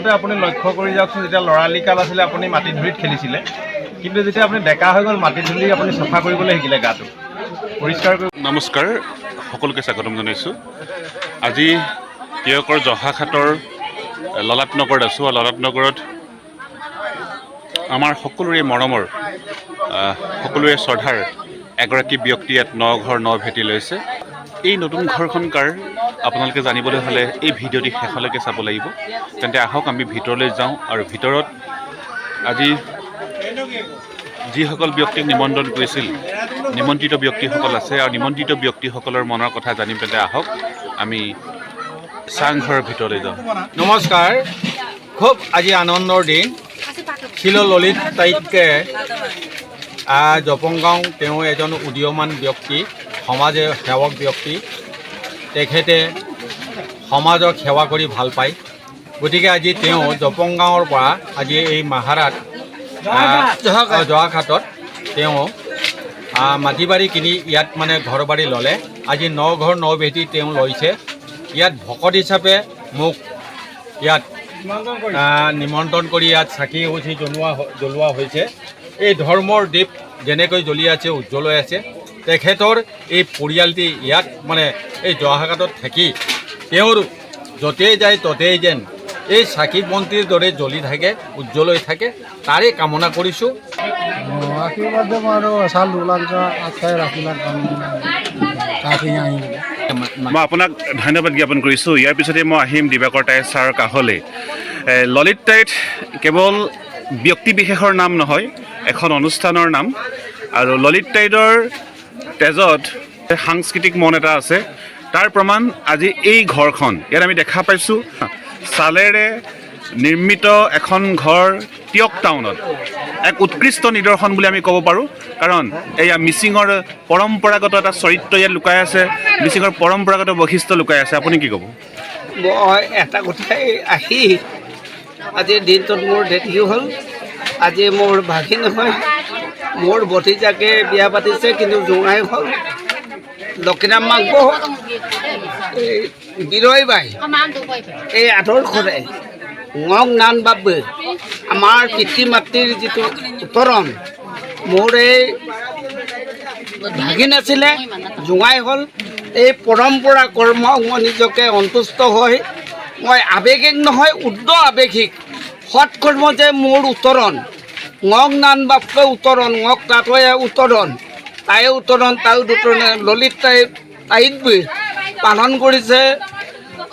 আগতে আপুনি লক্ষ্য কৰি যাওকচোন, যেতিয়া ল'ৰালিকাল আছিলে আপুনি মাটি ধূলিত খেলিছিলে, কিন্তু যেতিয়া আপুনি ডেকা হৈ গ'ল মাটি ধূলি আপুনি চফা কৰিবলৈ শিকিলে গাটো পৰিষ্কাৰ কৰি। নমস্কাৰ, সকলোকে স্বাগতম জনাইছোঁ। আজি তিয়কৰ জহাঘাটৰ ললাটনগৰত আছোঁ। ললাটনগৰত আমাৰ সকলোৰে মৰমৰ সকলোৰে শ্ৰদ্ধাৰ এগৰাকী ব্যক্তি ইয়াত ন ঘৰ ন ভেটি লৈছে। এই নতুন ঘৰখন কাৰ আপোনালোকে জানিবলৈ হ'লে এই ভিডিঅ'টি শেষলৈকে চাব লাগিব। তেন্তে আহক আমি ভিতৰলৈ যাওঁ আৰু ভিতৰত আজি যিসকল ব্যক্তিক নিমন্ত্ৰণ কৰিছিল, নিমন্ত্ৰিত ব্যক্তিসকল আছে আৰু নিমন্ত্ৰিত ব্যক্তিসকলৰ মনৰ কথা জানিম। তেন্তে আহক আমি চাংঘৰৰ ভিতৰলৈ যাওঁ। নমস্কাৰ, খুব আজি আনন্দৰ দিন। শিল ললিত তাইতকে জপংগাঁও তেওঁ এজন উদীয়মান ব্যক্তি, সমাজ সেৱক ব্যক্তি। তেখেতে সমাজক সেৱা কৰি ভাল পায়। গতিকে আজি তেওঁ জপংগাঁৱৰ পৰা আজি এই মাহাৰাত জহাঘাটত তেওঁ মাটি বাৰী কিনি ইয়াত মানে ঘৰ বাৰী ল'লে। আজি ন ঘৰ ন ভেটি তেওঁ লৈছে। ইয়াত ভকত হিচাপে মোক ইয়াত নিমন্ত্ৰণ কৰি ইয়াত চাকি এগছি জ্বলোৱা হৈছে। এই ধৰ্মৰ দীপ যেনেকৈ জ্বলি আছে, উজ্জ্বল হৈ আছে। তেখেতৰ এই পৰিয়ালটি ইয়াত মানে এই জহাঘাটত থাকি তেওঁৰ য'তেই যায় ত'তেই যেন এই চাকি বন্তিৰ দৰে জ্বলি থাকে, উজ্জ্বল হৈ থাকে, তাৰে কামনা কৰিছোঁ। আশীৰ্বাদ দেব আৰু চাল ওলাংকা আঠাই ৰাখিলাক মই আপোনাক ধন্যবাদ জ্ঞাপন কৰিছোঁ। ইয়াৰ পিছতে মই আহিম দিবাকৰ টাই ছাৰ কাষলৈ। ললিত টাইত কেৱল ব্যক্তিবিশেষৰ নাম নহয়, এখন অনুষ্ঠানৰ নাম। আৰু ললিত টাইডৰ তেজত সাংস্কৃতিক মন এটা আছে। তাৰ প্ৰমাণ আজি এই ঘৰখন। ইয়াত আমি দেখা পাইছোঁ চালেৰে নিৰ্মিত এখন ঘৰ তিয়ক টাউনত, এক উৎকৃষ্ট নিদৰ্শন বুলি আমি ক'ব পাৰোঁ। কাৰণ এয়া মিচিঙৰ পৰম্পৰাগত এটা চৰিত্ৰ ইয়াত লুকাই আছে, মিচিঙৰ পৰম্পৰাগত বৈশিষ্ট্য লুকাই আছে। আপুনি কি ক'ব? মই এটা কথাই আহি আজিৰ দিনটোত মোৰ দেৰি হ'ল। আজি মোৰ ভাগিন হয়, মোৰ ভতিজাকে বিয়া পাতিছে, কিন্তু জোঁৱাই হ'ল লক্ষীৰাম মাংস এই বিৰৈ বাই এই আদৰ্শৰে ঙক নান বাবে আমাৰ পিতৃ মাতৃৰ যিটো উত্তৰণ, মোৰ এই ভাগিন আছিলে, জোঁৱাই হ'ল। এই পৰম্পৰা কৰ্ম মই নিজকে সন্তুষ্ট হৈ মই আৱেগিক নহয়, উদ্ধ আৱেগিক সৎকৰ্ম যে মোৰ উত্তৰণ, ঙক নান বাপকে উত্তৰণ, ঙক তাতয়ে উত্তৰণ, তাই উত্তৰণ, তাই উত্তৰণ ললিত তাইত পালন কৰিছে,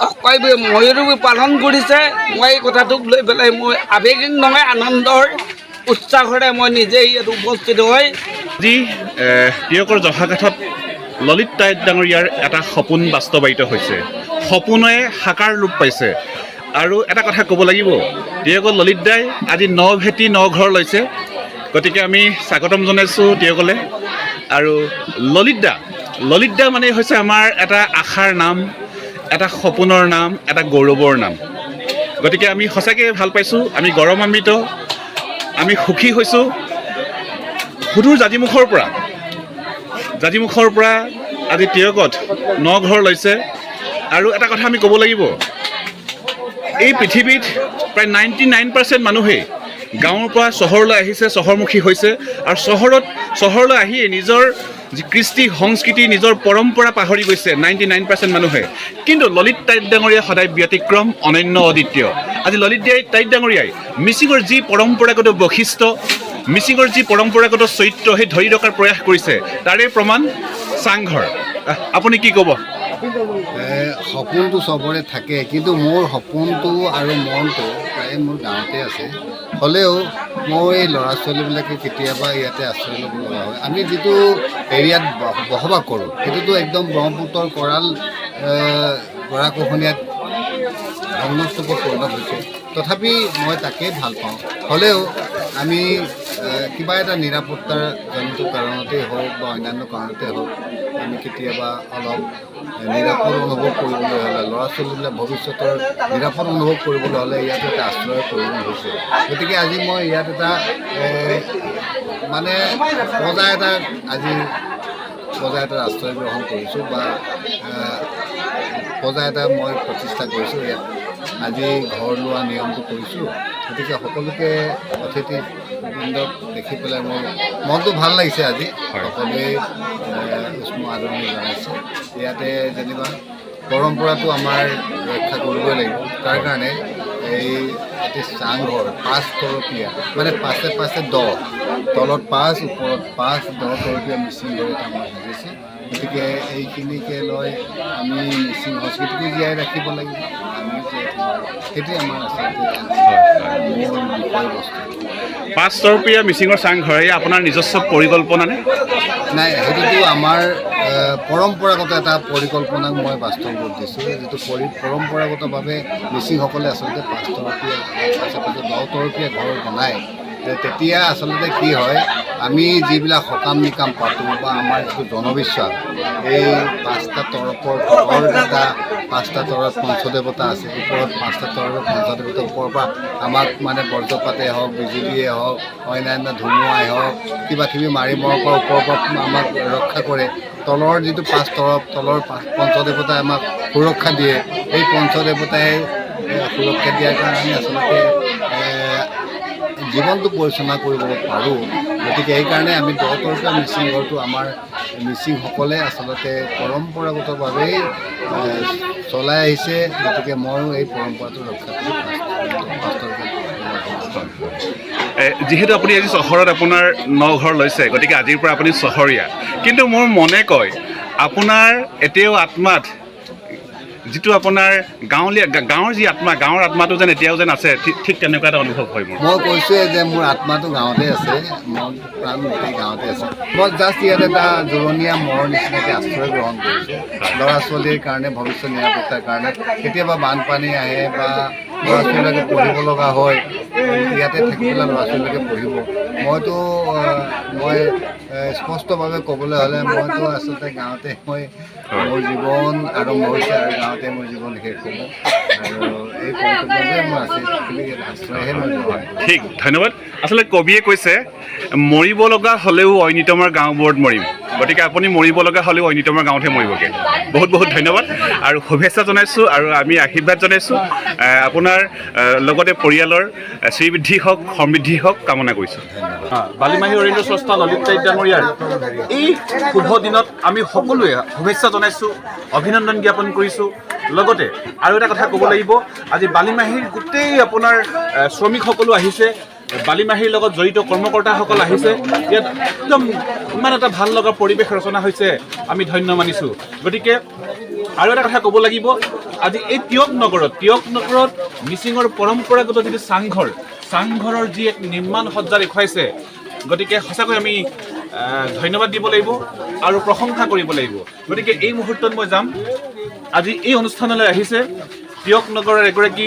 অকয় ময়ূৰো পালন কৰিছে। মই এই কথাটোক লৈ পেলাই মই আৱেগিক নহয়, আনন্দৰ উৎসাহেৰে মই নিজেই ইয়াত উপস্থিত হৈ আজি তিয়কৰ জহাঘাটত ললিত টাইত ডাঙৰীয়াৰ এটা সপোন বাস্তৱায়িত হৈছে, সপোনে সাকাৰ ৰূপ পাইছে। আৰু এটা কথা ক'ব লাগিব, তিয়কৰ ললিত দাই আজি ন ভেটি ন ঘৰ লৈছে। গতিকে আমি স্বাগতম জনাইছোঁ তিয়কলৈ। আৰু ললিত দা মানে হৈছে আমাৰ এটা আশাৰ নাম, এটা সপোনৰ নাম, এটা গৌৰৱৰ নাম। গতিকে আমি সঁচাকৈ ভাল পাইছোঁ, আমি গৌৰৱান্বিত, আমি সুখী হৈছোঁ। সুদূৰ জাজিমুখৰ পৰা আজি তিয়কত ন ঘৰ লৈছে। আৰু এটা কথা আমি ক'ব লাগিব, এই পৃথিৱীত প্ৰায় 99% মানুহেই গাঁৱৰ পৰা চহৰলৈ আহিছে, চহৰমুখী হৈছে। আৰু চহৰলৈ আহিয়ে নিজৰ যি কৃষ্টি সংস্কৃতি, নিজৰ পৰম্পৰা পাহৰি গৈছে 99% মানুহে। কিন্তু ললিত টাইত ডাঙৰীয়া সদায় ব্যতিক্ৰম, অনন্য, অদ্বিতীয়। আজি ললিত টাইত ডাঙৰীয়াই মিচিঙৰ যি পৰম্পৰাগত বৈশিষ্ট্য, মিচিঙৰ যি পৰম্পৰাগত চৰিত্ৰ সেই ধৰি ৰখাৰ প্ৰয়াস কৰিছে। তাৰে প্ৰমাণ চাংঘৰ। আপুনি কি ক'ব? সপোনটো চবৰে থাকে, কিন্তু মোৰ সপোনটো আৰু মনটো প্ৰায় মোৰ গাঁৱতে আছে। হ'লেও মই এই ল'ৰা ছোৱালীবিলাকে কেতিয়াবা ইয়াতে আশ্ৰয় ল'ব লগা হয়। আমি যিটো এৰিয়াত বসবাস কৰোঁ সেইটোতো একদম ব্ৰহ্মপুত্ৰৰ কৰাল গৰাখহনীয়াত ধ্বংসস্তূপত পৰিণত হৈছে। তথাপি মই তাকেই ভাল পাওঁ। হ'লেও আমি কিবা এটা নিৰাপত্তাৰ জনিত কাৰণতেই হওক বা অন্যান্য কাৰণতে হওক, আমি কেতিয়াবা অলপ নিৰাপদ অনুভৱ কৰিবলৈ হ'লে, ল'ৰা ছোৱালীবিলাক ভৱিষ্যতৰ নিৰাপদ অনুভৱ কৰিবলৈ হ'লে ইয়াত এটা আশ্ৰয়ৰ প্ৰয়োজন হৈছে। গতিকে আজি মই ইয়াত এটা মানে পজা এটা আশ্ৰয় গ্ৰহণ কৰিছোঁ বা পজা এটা মই প্ৰতিষ্ঠা কৰিছোঁ ইয়াত। আজি ঘৰ লোৱা নিয়মটো কৰিছোঁ। গতিকে সকলোকে অতিথিবৃন্দক দেখি পেলাই মোৰ মনটো ভাল লাগিছে। আজি সকলোৱে উষ্ম আদৰণি জনাইছে। ইয়াতে যেনিবা পৰম্পৰাটো আমাৰ ৰক্ষা কৰিবই লাগিব। তাৰ কাৰণে এই এটি চাংঘৰ 5 তৰপীয়া, মানে পাছে পাছে 10, তলত 5, ওপৰত 5, 10 তৰপীয়া মিচিং ঘৰ এটা মই সাজিছোঁ। গতিকে এইখিনিকে লৈ আমি মিচিং সংস্কৃতিটো জীয়াই ৰাখিব লাগিব। আমি সেইটোৱে আমাৰ আচলতে মূল বিষয়বস্তু। 5 তৰপীয়া মিচিঙৰ চাংঘৰ এই আপোনাৰ নিজস্ব পৰিকল্পনা নে? নাই, সেইটোতো আমাৰ পৰম্পৰাগত এটা পৰিকল্পনাক মই বাস্তৱ ৰূপ দিছোঁ। যিটো পৰম্পৰাগতভাৱে মিচিংসকলে আচলতে 5 তৰপীয়া, পাছে 10 তৰপীয়া ঘৰ বনায়। তেতিয়া আচলতে কি হয়, আমি যিবিলাক সকাম নিকাম পাতোঁ বা আমাৰ যিটো জনবিশ্বাস, এই 5টা তৰপৰ তলৰ এটা 5টা তৰত পঞ্চদেৱতা আছে, ওপৰত 5টা তৰৰ পঞ্চদেৱতা, ওপৰৰ পৰা আমাক মানে বজ্ৰপাতেই হওক, বিজুলীয়ে হওক, অন্যান্য ধুমুহাই হওক, কিবা কিবি মাৰি মৰাৰ পৰা ওপৰৰ পৰা আমাক ৰক্ষা কৰে। তলৰ যিটো 5 তৰপ, তলৰ পঞ্চদেৱতাই আমাক সুৰক্ষা দিয়ে। এই পঞ্চদেৱতাই সুৰক্ষা দিয়াৰ কাৰণে আচলতে জীৱনটো পৰিচালনা কৰিব পাৰোঁ। গতিকে এইকাৰণে আমি 10 তৰপীয়া মিচিং ঘৰটো আমাৰ মিচিংসকলে আচলতে পৰম্পৰাগতভাৱেই চলাই আহিছে। গতিকে ময়ো এই পৰম্পৰাটো ৰক্ষা কৰি 5 তৰপীয়া। যিহেতু আপুনি আজি চহৰত আপোনাৰ 9 ঘৰ লৈছে, গতিকে আজিৰ পৰা আপুনি চহৰীয়া। কিন্তু মোৰ মনে কয় আপোনাৰ এতিয়াও আত্মাত যিটো আপোনাৰ গাঁৱৰ যি আত্মা, গাঁৱৰ আত্মাটো যেন এতিয়াও যেন আছে, ঠিক তেনেকুৱা এটা অনুভৱ হয় মোৰ। মই কৈছোঁৱে যে মোৰ আত্মাটো গাঁৱতে আছে, মন প্ৰাণ গোটেই গাঁৱতে আছে। মই জাষ্ট ইয়াত এটা জোৰণীয়া মৰৰ নিচিনাকৈ আশ্ৰয় গ্ৰহণ কৰিছোঁ ল'ৰা ছোৱালীৰ কাৰণে, ভৱিষ্যত নিৰাপত্তাৰ কাৰণে। কেতিয়াবা বানপানী আহে বা ল'ৰা ছোৱালীবিলাকে পঢ়িব লগা হয়, ইয়াতে থাকি পেলাই ল'ৰা ছোৱালীবিলাকে পঢ়িব। মই স্পষ্টভাৱে ক'বলৈ হ'লে মইতো আচলতে গাঁৱতে মোৰ জীৱন আৰম্ভ হৈছে আৰু গাঁৱতে মোৰ জীৱন শেষ হ'ব। আৰু এই পৰিকল্পনাটোৱে মোৰ আছে, আশ্ৰয়হে মই ব্যৱহাৰ কৰোঁ। ঠিক, ধন্যবাদ। আচলতে কবিয়ে কৈছে মৰিব লগা হ'লেও ঐনিতমৰ গাঁওবোৰত মৰিম। গতিকে আপুনি মৰিব লগা হ'লেও ঐনিতমৰ গাঁৱতহে মৰিবগৈ। বহুত বহুত ধন্যবাদ আৰু শুভেচ্ছা জনাইছোঁ আৰু আমি আশীৰ্বাদ জনাইছোঁ। আপোনাৰ লগতে পৰিয়ালৰ শ্ৰীবৃদ্ধি হওক, সমৃদ্ধি হওক কামনা কৰিছোঁ। বালিমাহী অৰণ্য স্ৰষ্টা ললিত দাস ডাঙৰীয়াৰ এই শুভ দিনত আমি সকলোৱে শুভেচ্ছা জনাইছোঁ, অভিনন্দন জ্ঞাপন কৰিছোঁ। লগতে আৰু এটা কথা ক'ব লাগিব, আজি বালিমাহীৰ গোটেই আপোনাৰ শ্ৰমিকসকলো আহিছে, বালিমাহীৰ লগত জড়িত কৰ্মকৰ্তাসকল আহিছে। ইয়াত একদম ইমান এটা ভাল লগা পৰিৱেশ ৰচনা হৈছে, আমি ধন্য মানিছোঁ। গতিকে আৰু এটা কথা ক'ব লাগিব, আজি এই টিয়ক নগৰত মিচিঙৰ পৰম্পৰাগত যিটো চাংঘৰৰ যি এক নিৰ্মাণ সজ্জা দেখুৱাইছে, গতিকে সঁচাকৈ আমি ধন্যবাদ দিব লাগিব আৰু প্ৰশংসা কৰিব লাগিব। গতিকে এই মুহূৰ্তত মই যাম, আজি এই অনুষ্ঠানলৈ আহিছে টিয়ক নগৰৰ এগৰাকী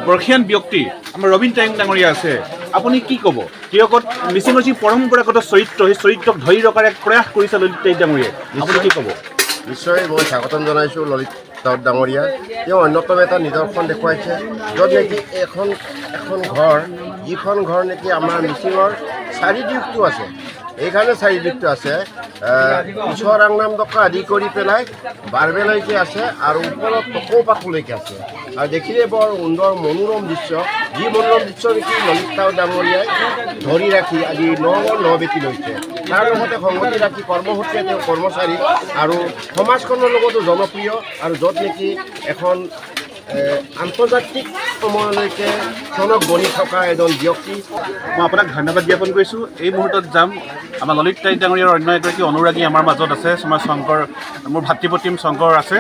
বৰ্ষীয়ান ব্যক্তি আমাৰ ৰবীন টাইং ডাঙৰীয়া আছে। আপুনি কি ক'ব? টিয়কত মিচিঙৰ যি পৰম্পৰাগত চৰিত্ৰ, সেই চৰিত্ৰক ধৰি ৰখাৰ এক প্ৰয়াস কৰিছে ললিত টাইং ডাঙৰীয়াই, আপুনি কি ক'ব? নিশ্চয় মই স্বাগতম জনাইছোঁ ললিত দাস ডাঙৰীয়া। তেওঁ অন্যতম এটা নিদৰ্শন দেখুৱাইছে, য'ত নেকি এখন ঘৰ, যিখন ঘৰ নেকি আমাৰ মিচিঙৰ চাৰিদিশটো আছে। এইকাৰণে চাৰিদিশটো আছে, ঈশ্বৰ আংনাম ডকা আদি কৰি পেলাই বাৰবেলৈকে আছে আৰু ওপৰত টকৌ পাতলৈকে আছে। আৰু দেখিলে বৰ সুন্দৰ মনোৰম দৃশ্য, যি মনোৰম দৃশ্য নেকি ললিত দাস ডাঙৰীয়াই ধৰি ৰাখি আজি 9 ঘৰ 9 বেটি লৈছে। তাৰ লগতে সংগতি ৰাখি কৰ্মসূত্ৰে তেওঁ কৰ্মচাৰী আৰু সমাজখনৰ লগতো জনপ্ৰিয়, আৰু য'ত নেকি এখন আন্তৰ্জাতিক সময়লৈকে চনক বনি থকা এজন ব্যক্তি। মই আপোনাক ধন্যবাদ জ্ঞাপন কৰিছোঁ। এই মুহূৰ্তত যাম, আমাৰ ললিত টাইং ডাঙৰীয়াৰ অন্য এগৰাকী অনুৰাগী আমাৰ মাজত আছে, আমাৰ শংকৰ, মোৰ ভাতৃপ্ৰতিম শংকৰ আছে।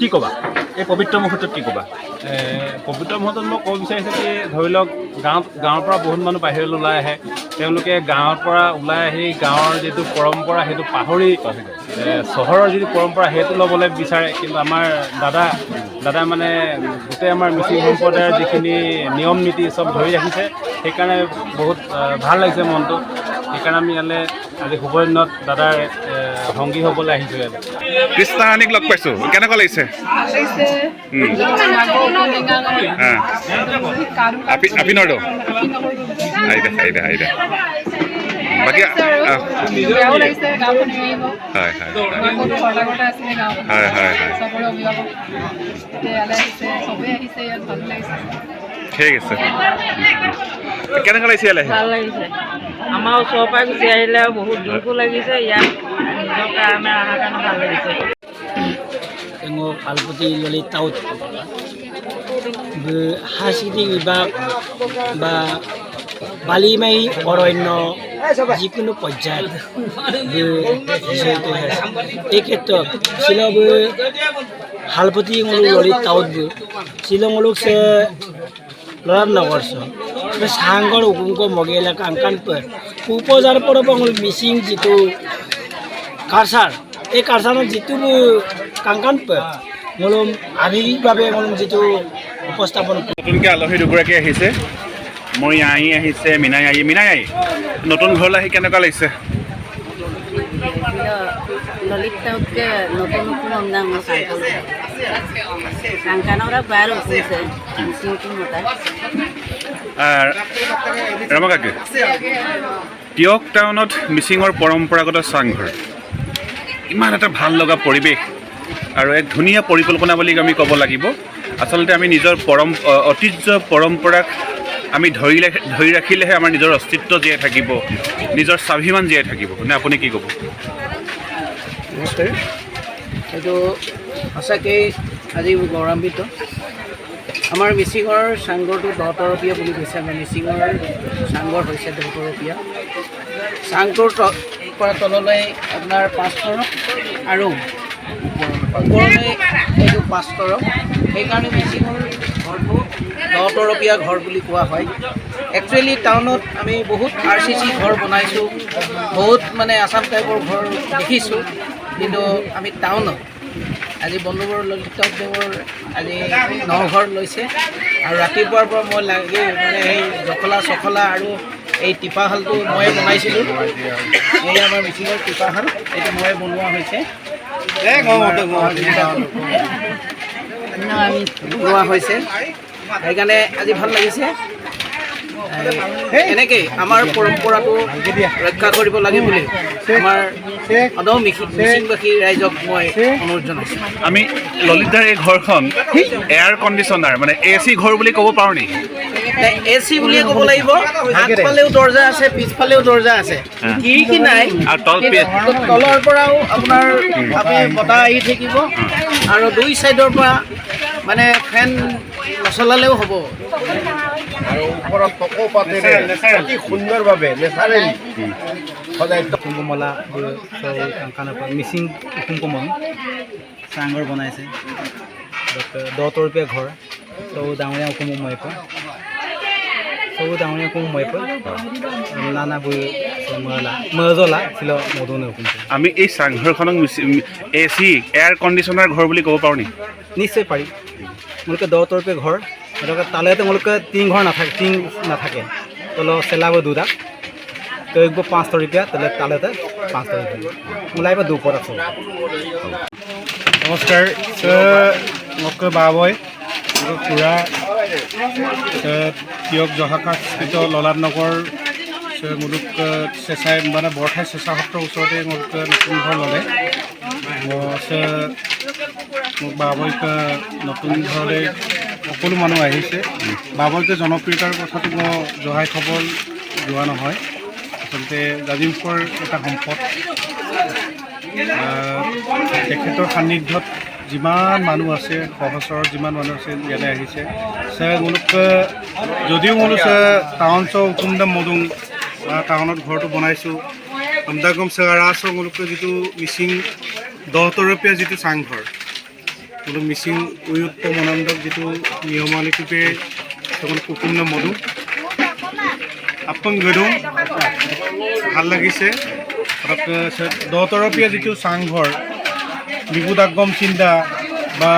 কি ক'বা এই পবিত্ৰ মুহূৰ্তত, কি ক'বা? পবিত্ৰ মুহূৰ্তত মই ক'ব বিচাৰিছোঁ কি, ধৰি লওক গাঁৱৰ পৰা বহুত মানুহ বাহিৰলৈ ওলাই আহে, তেওঁলোকে গাঁৱৰ পৰা ওলাই আহি গাঁৱৰ যিটো পৰম্পৰা সেইটো পাহৰি চহৰৰ যিটো পৰম্পৰা সেইটো ল'বলৈ বিচাৰে। কিন্তু আমাৰ দাদা মানে গোটেই আমাৰ মিচিং সম্প্ৰদায়ৰ যিখিনি নিয়ম নীতি চব ধৰি ৰাখিছে, সেইকাৰণে বহুত ভাল লাগিছে মনটো। সেইকাৰণে আমি ইয়ালৈ আজি শুভ দিনত দাদাৰ সংগী হ'বলৈ আহিছোঁ ইয়ালৈ। কৃষ্ণাৰাণীক লগ পাইছোঁ, কেনেকুৱা লাগিছে? আপিনৰটো আইদা বাকী বেয়াও লাগিছে গাঁওখন এৰি আহিব হয় হয় সকলো সজাগতা আছিলে গাঁওখন হয় হয় হয় চবৰে অভিভাৱক এতিয়া ইয়ালৈ আহিছে চবেই আহিছে ইয়াত ভালো লাগিছে ঠিক আছে কেনেকুৱা লাগিছে ইয়ালৈ আহি? ভাল লাগিছে আমাৰ ওচৰৰ পৰা গুচি আহিলে বহুত দুখো লাগিছে ইয়াত নিজৰ কাৰণে অহাৰ কাৰণে ভাল লাগিছে আলপতি ললিত টাউট সাংস্কৃতিক বিভাগ বা বালিমাৰী অৰণ্য যিকোনো পৰ্যায়ত জড়িত হৈ আছে এই ক্ষেত্ৰত শ্বিলং হালপতি ললিত টাউট শ্বিলংলোক সে লড়ানগর সাংগর উকুমক মগে এলাকা আংকান উপজার পরব মিচিং যিটো কালচার এই কালচারের যিটো কাংকান মলম আৱেগিকভাৱে মলম যিটো উপস্থাপন নতুনকৈ আলহী দুগৰাকী আহিছে মই আই আহিছে মিনাই আই নতুন ঘৰলৈ আহি কেনেকুৱা লাগিছে ললিত টাউটকে নতুন নতুন আমদাম কাংকানৰা বাৰো হয়েছে নতুন মতা ৰামাকাকে টিয়ক টাউনত মিচিঙৰ পৰম্পৰাগত চাংঘৰ ইমান এটা ভাল লগা পৰিৱেশ আৰু এক ধুনীয়া পৰিকল্পনা বুলি আমি ক'ব লাগিব আচলতে আমি নিজৰ ঐতিহ্য পৰম্পৰাক আমি ধৰি ৰাখিলেহে আমাৰ নিজৰ অস্তিত্ব জীয়াই থাকিব নিজৰ স্বাভিমান জীয়াই থাকিব নে আপুনি কি ক'ব নমস্কাৰ এইটো সঁচাকৈ আজি গৌৰৱান্বিত আমাৰ মিচিঙৰ চাংঘৰটো 10 তৰপীয়া বুলি কৈছে আমাৰ মিচিঙৰ চাংঘৰ হৈছে 10 তৰপীয়া চাংটোৰ পৰা তললৈ আপোনাৰ 5 তৰপ আৰু ওপৰলৈ এইটো 5 তৰপ সেইকাৰণে মিচিঙৰ ঘৰটো 10 তৰপীয়া ঘৰ বুলি কোৱা হয় একচুৱেলি টাউনত আমি বহুত RCC ঘৰ বনাইছোঁ বহুত মানে আছাম টাইপৰ ঘৰ দেখিছোঁ কিন্তু আমি টাউনত আজি বন্ধুবৰ ললিত দেৱৰ আজি 9 ঘৰ লৈছে আৰু ৰাতিপুৱাৰ পৰা মই লাগি মানে এই জখলা চখলা আৰু এই টিপাহালটো মই বনাইছিলোঁ এই আমাৰ মিচিঙৰ টিপাহাল এইটো মই বনোৱা হৈছে আমি বনোৱা হৈছে সেইকাৰণে আজি ভাল লাগিছে এনেকৈ আমাৰ পৰম্পৰাটো ৰক্ষা কৰিব লাগে বুলি আমাৰ সদৌ মিচিংবাসী ৰাইজক মই অনুৰোধ জনাইছোঁ আমি ললিতদাৰ এই ঘৰখন এয়াৰ কণ্ডিশ্যনাৰ মানে AC ঘৰ বুলি ক'ব পাৰোঁ নেকি AC বুলিয়ে ক'ব লাগিব আগফালেও দৰ্জা আছে পিছফালেও দৰ্জা আছে খিৰিকী নাই আৰু তলৰ পৰাও আপোনাৰ বতাহ আহি থাকিব আৰু দুই চাইডৰ পৰা মানে ফেন নচলালেও হ'ব আৰু ওপৰত টকৌ পাতেৰে অতি সুন্দৰভাৱে নেচাৰেলি সদায় কুকুমকমলা কাংকানৰ পৰা মিচিং কুকুমকমল চাংঘৰ বনাইছে 10 তৰপীয়া ঘৰ সৌ ডাঙৰীয়া কুকুম মইপ সৌ ডাঙৰীয়া কুকুম মইপ নানা বৈ মজলা ছিল মধুনে হুকুম আমি এই চাংঘৰখনক AC এয়াৰ কণ্ডিশ্যনাৰ ঘৰ বুলি ক'ব পাৰোঁ নেকি নিশ্চয় পাৰি মোলোকে 10 তৰপীয়া ঘৰ তালে তোমালোকে 3 ঘৰ নাথাকে তল চেলাব দুটা তো 5 তৰপীয়া তালে 5 তৰপীয়া মোলাইব দুপৰ আছে নমস্কাৰ মোক বাবই পুৰা টিয়ক জহাকাস্থিত ললাটনগৰ মুলুক চেঁচাই মানে বৰঠাই চেঁচা সত্ৰৰ ওচৰতে মোক নতুন ঘৰ ল'লে মোক বাবৈক নতুন ঘৰলৈ সকলো মানুহ আহিছে বাবৈকে জনপ্ৰিয়তাৰ কথাটো মই জহাই খবৰ যোৱা নহয় আচলতে জাজিমপুৰ এটা সম্পদ তেখেতৰ সান্নিধ্যত যিমান মানুহ আছে সহস্ৰৰ যিমান মানুহ আছে ইয়ালৈ আহিছে মোলোক যদিও মোলোক টাউন উকুমদাম মদুং টাউনত ঘৰটো বনাইছোঁ আমদাগম চেগাৰাছৰ মোলোকে যিটো মিচিং 10 তৰপীয়া যিটো চাংঘৰ মোলোক মিচিং উয়ুত্ব মনন্দক যিটো নিয়মানুৰূপে কুকুমদাম মদুং আপং গদুং ভাল লাগিছে 10 তৰপীয়া যিটো চাংঘৰ বিপুদাগম চিন্তা বা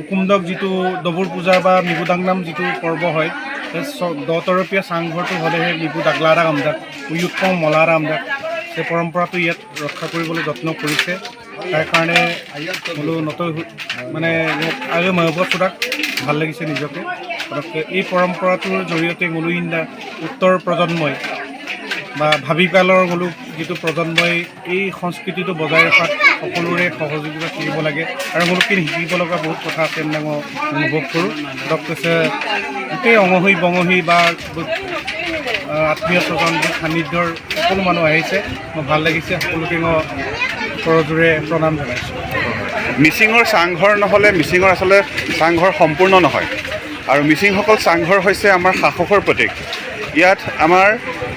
উকুমদক যিটো ডবুৰ পূজা বা মিবুদাংনাম যিটো পৰ্ব হয় 10 তৰপীয়া চাংঘৰটো হ'লেহে মিবু দাগলাৰা আমদাক উয়ুত্তম মলাৰা আমদাক সেই পৰম্পৰাটো ইয়াত ৰক্ষা কৰিবলৈ যত্ন কৰিছে তাৰ কাৰণে বোলো নতুন মানে আৰু মহবত চোদাক ভাল লাগিছে নিজকে গতিকে এই পৰম্পৰাটোৰ জৰিয়তে গলুহিন্দা উত্তৰ প্ৰজন্মই বা ভাৱিকালৰ গলু যিটো প্ৰজন্মই এই সংস্কৃতিটো বজাই ৰখাত সকলোৰে সহযোগিতা কৰিব লাগে আৰু গলুখিনি শিকিব লগা বহুত কথা আছে মই অনুভৱ কৰোঁ ডক্টৰ গোটেই অঙহী বঙহী বা আত্মীয় স্বজন সান্নিধ্যৰ সকলো মানুহ আহিছে মই ভাল লাগিছে সকলোকে মই কৰজোৰে প্ৰণাম জনাইছোঁ মিচিঙৰ চাংঘৰ নহ'লে মিচিঙৰ আচলতে চাংঘৰ সম্পূৰ্ণ নহয় আৰু মিচিংসকল চাংঘৰ হৈছে আমাৰ সাহসৰ প্ৰতীক ইয়াত আমাৰ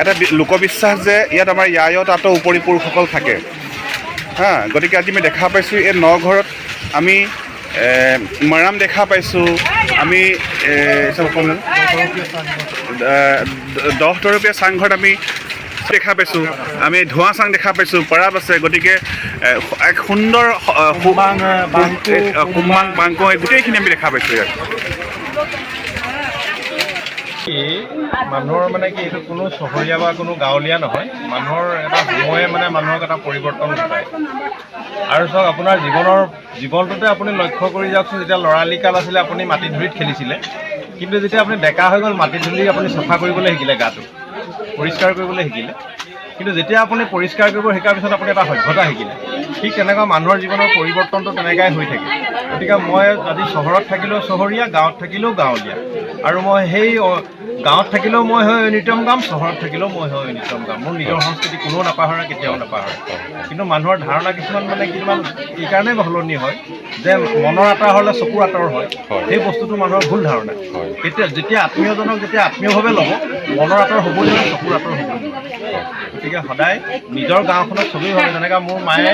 এটা লোকবিশ্বাস যে ইয়াত আমাৰ ইয়ায় তাতো উপৰি পুৰুষসকল থাকে গতিকে আজি আমি দেখা পাইছোঁ এই নঘৰত আমি মৰাম দেখা পাইছোঁ আমি 10 তৰপীয়া চাংঘৰত আমি দেখা পাইছোঁ আমি ধোঁৱা চাং দেখা পাইছোঁ পৰাব আছে গতিকে এক সুন্দৰ কুমাং বাংকো গোটেইখিনি আমি দেখা পাইছোঁ ইয়াত মানুহৰ মানে কি এইটো কোনো চহৰীয়া বা কোনো গাঁৱলীয়া নহয় মানুহৰ এটা সময়ে মানে মানুহক এটা পৰিৱৰ্তন ঘটায় আৰু চাওক আপোনাৰ জীৱনটোতে আপুনি লক্ষ্য কৰি যাওকচোন যেতিয়া ল'ৰালিকাল আছিলে আপুনি মাটি ধূলিত খেলিছিলে কিন্তু যেতিয়া আপুনি ডেকা হৈ গ'ল মাটি ধূলি আপুনি চাফা কৰিবলৈ শিকিলে গাটো পৰিষ্কাৰ কৰিবলৈ শিকিলে কিন্তু যেতিয়া আপুনি পৰিষ্কাৰ কৰিব শিকাৰ পিছত আপুনি এটা সভ্যতা শিকিলে ঠিক তেনেকুৱা মানুহৰ জীৱনৰ পৰিৱৰ্তনটো তেনেকাই হৈ থাকে গতিকে মই আজি চহৰত থাকিলেও চহৰীয়া গাঁৱত থাকিলেও গাঁৱলীয়া আৰু মই সেই গাঁৱত থাকিলেও মই হয় ঐনিতম গাম চহৰত থাকিলেও মই হয় ঐনিতম গাম মোৰ নিজৰ সংস্কৃতি কোনেও নাপাহৰে কেতিয়াও নাপাহৰে কিন্তু মানুহৰ ধাৰণা কিছুমান মানে কিছুমান এইকাৰণে সলনি হয় যে মনৰ আঁতৰ হ'লে চকুৰ আঁতৰ হয় সেই বস্তুটো মানুহৰ ভুল ধাৰণা যেতিয়া আত্মীয়জনক যেতিয়া আত্মীয়ভাৱে ল'ব মনৰ আঁতৰ হ'বই নহয় চকুৰ আঁতৰ হ'বই গতিকে সদায় নিজৰ গাঁওখনত চবেই ভাবে যেনেকৈ মোৰ মায়ে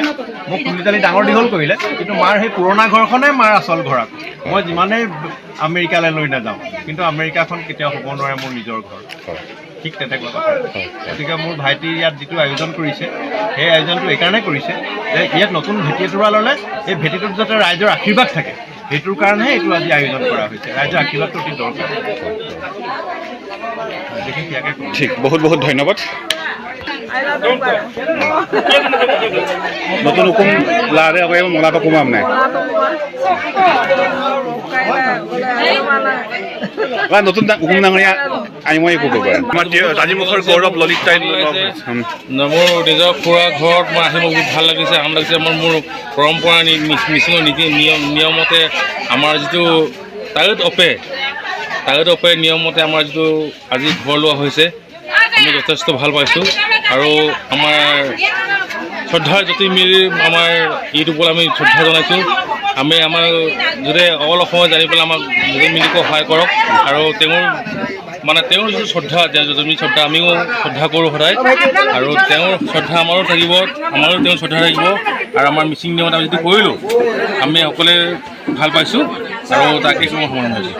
মোক তুলি ডাঙৰ দীঘল কৰিলে কিন্তু মাৰ সেই পুৰণা ঘৰখনে মাৰ আচল ঘৰ মই যিমানেই আমেৰিকালৈ লৈ নাযাওঁ কিন্তু আমেৰিকাখন কেতিয়াও হ'ব নোৱাৰে মোৰ নিজৰ ঘৰ ঠিক তেনেকুৱা কথা গতিকে মোৰ ভাইটি ইয়াত যিটো আয়োজন কৰিছে সেই আয়োজনটো এইকাৰণে কৰিছে যে ইয়াত নতুন ভেটি এটুৰা ল'লে এই ভেটিটোত যাতে ৰাইজৰ আশীৰ্বাদ থাকে সেইটোৰ কাৰণেহে এইটো আজি আয়োজন কৰা হৈছে ৰাইজৰ আশীৰ্বাদটো অতি দৰকাৰ ঠিক বহুত বহুত ধন্যবাদ নতুন হুকুম লাৰে আকৌ মলাটো কমাম নাই নতুন হুকুম ডাঙৰীয়া আই মই একো কৰিব আমাৰ আজিমুখৰ গৌৰৱ ললিত তাই মোৰ নিজৰ খুৰা ঘৰত মই আহি মোৰ বহুত ভাল লাগিছে আৰাম লাগিছে মোৰ পৰম্পৰা মিচিঙৰ নীতি নিয়মতে আমাৰ যিটো তাগত অপে নিয়মমতে আমাৰ যিটো আজি ঘৰ লোৱা হৈছে আমি যথেষ্ট ভাল পাইছোঁ আৰু আমাৰ শ্ৰদ্ধাৰ জ্যোতি মিলি আমাৰ ইউটিউবত আমি শ্ৰদ্ধা জনাইছোঁ আমি আমাৰ যদি অল অসমত জানি পেলাই আমাক জ্যোতি মিলিকো সহায় কৰক আৰু তেওঁৰ যিটো শ্ৰদ্ধা জ্যোতি শ্ৰদ্ধা আমিও শ্ৰদ্ধা কৰোঁ সদায় আৰু তেওঁৰ শ্ৰদ্ধা আমাৰো থাকিব আমাৰো তেওঁৰ শ্ৰদ্ধা থাকিব আৰু আমাৰ মিচিং নিয়মত আমি যিটো কৰিলোঁ আমি সকলোৱে ভাল পাইছোঁ আৰু তাকে মই সমাধান হৈছোঁ